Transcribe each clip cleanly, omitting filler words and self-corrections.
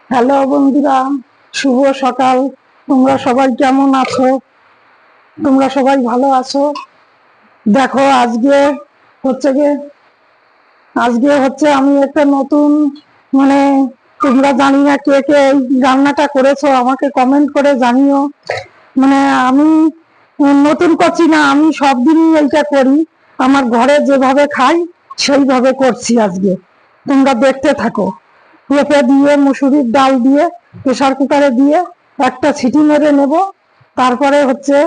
Hello বন্ধুরা, শুভ সকাল। তোমরা সবাই কেমন আছো? তোমরা সবাই ভালো আছো? দেখো, আজকে হচ্ছে আমি একটা নতুন, মানে তোমরা জানি না কে কে এই রান্নাটা করেছো, আমাকে কমেন্ট করে জানিও। মানে আমি নতুন করছি না, আমি সব দিনই এইটা করি। আমার ঘরে যেভাবে খাই সেইভাবে করছি আজকে। তোমরা দেখতে থাকো। পেঁপে দিয়ে, মুসুরির ডাল দিয়ে প্রেসার কুকারে দিয়ে একটা সিটি মেরে নেব। তারপরে হচ্ছে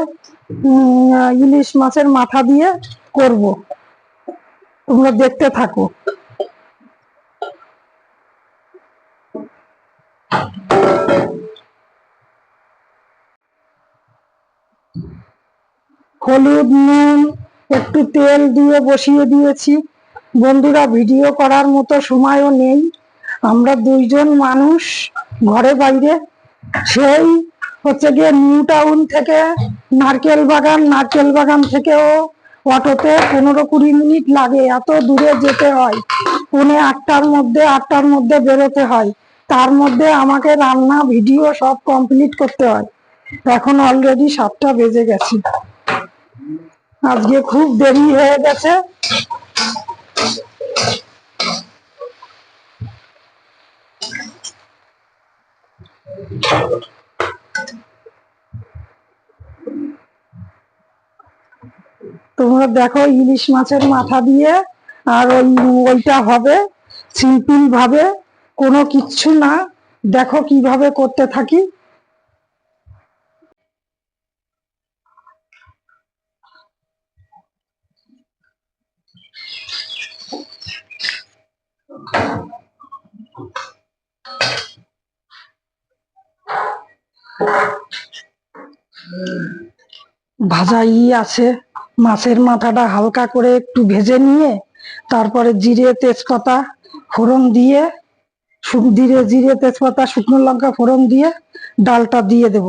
ইলিশ মাছের মাথা দিয়ে করব। তোমরা দেখতে থাকো। হলুদ, নুন, একটু তেল দিয়ে বসিয়ে দিয়েছি। বন্ধুরা, ভিডিও করার মতো সময়ও নেই। আমরা দুইজন মানুষ ঘরে বাইরে। সেই হচ্ছে গিয়ে নিউ টাউন থেকে নারকেল বাগান থেকেও অটোতে 15-20 মিনিট লাগে, এত দূরে যেতে হয়। 8টার মধ্যে বেরোতে হয়। তার মধ্যে আমাকে রান্না ভিডিও সব কমপ্লিট করতে হয়। এখন অলরেডি 7টা বেজে গেছে। আজকে খুব দেরি হয়ে গেছে। তোমরা দেখো, ইলিশ মাছের মাথা দিয়ে আর ওইটা হবে সিম্পল ভাবে, কোনো কিচ্ছু না। দেখো কিভাবে করতে থাকি। ভাজা আছে, মাছের মাথাটা হালকা করে একটু ভেজে নিয়ে তারপরে জিরে তেজপাতা ফোড়ন দিয়ে, জিরে তেজপাতা শুকনো লঙ্কা ফোড়ন দিয়ে ডালটা দিয়ে দেব।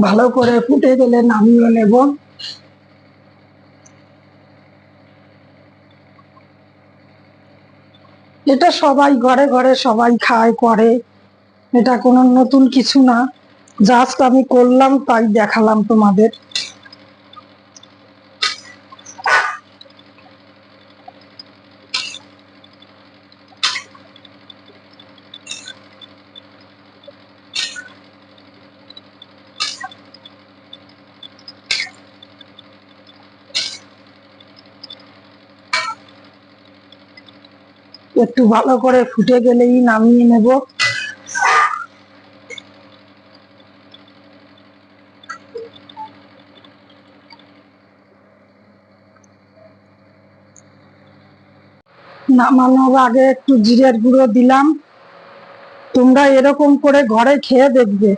ভালো করে ফুটে গেলে নামিয়ে নেব। এটা সবাই ঘরে ঘরে সবাই খায় করে, এটা কোনো নতুন কিছু না। জাস্ট আমি করলাম তাই দেখালাম তোমাদের। একটু ভালো করে ফুটে গেলেই নামিয়ে নেব। নামানোর আগে একটু জিরের গুঁড়ো দিলাম। তোমরা এরকম করে ঘরে খেয়ে দেখবে।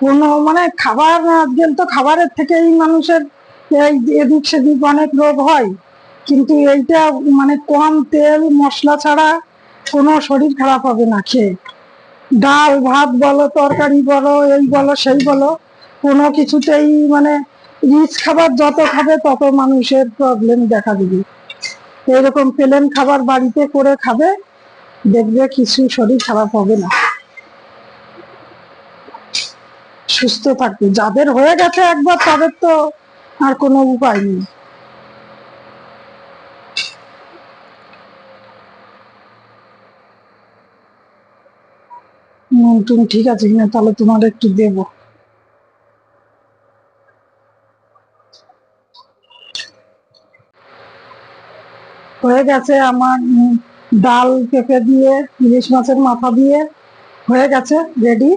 কোনো মানে খাবার, আজকাল তো খাবারের থেকেই মানুষের এই এদিক সেদিক অনেক রোগ হয়, কিন্তু এইটা মানে কম তেল মশলা ছাড়া কোনো শরীর খারাপ হবে না খেয়ে। ডাল ভাত বলো, তরকারি বলো, এই বলো সেই বলো, কোনো কিছুতেই মানে রিচ খাবার যত খাবে তত মানুষের প্রবলেম দেখা দিবে। এরকম প্লেন খাবার বাড়িতে করে খাবে, দেখবে কিছু শরীর খারাপ হবে না, সুস্থ থাকবে। যাদের হয়ে গেছে একবার তাদের তো আর কোনো উপায় নেই। নুন টুন ঠিক আছে কিনা তাহলে তোমার একটু দেব। হয়ে গেছে আমার ডাল পেঁপে দিয়ে ইলিশ মাছের মাথা দিয়ে হয়ে গেছে রেডি।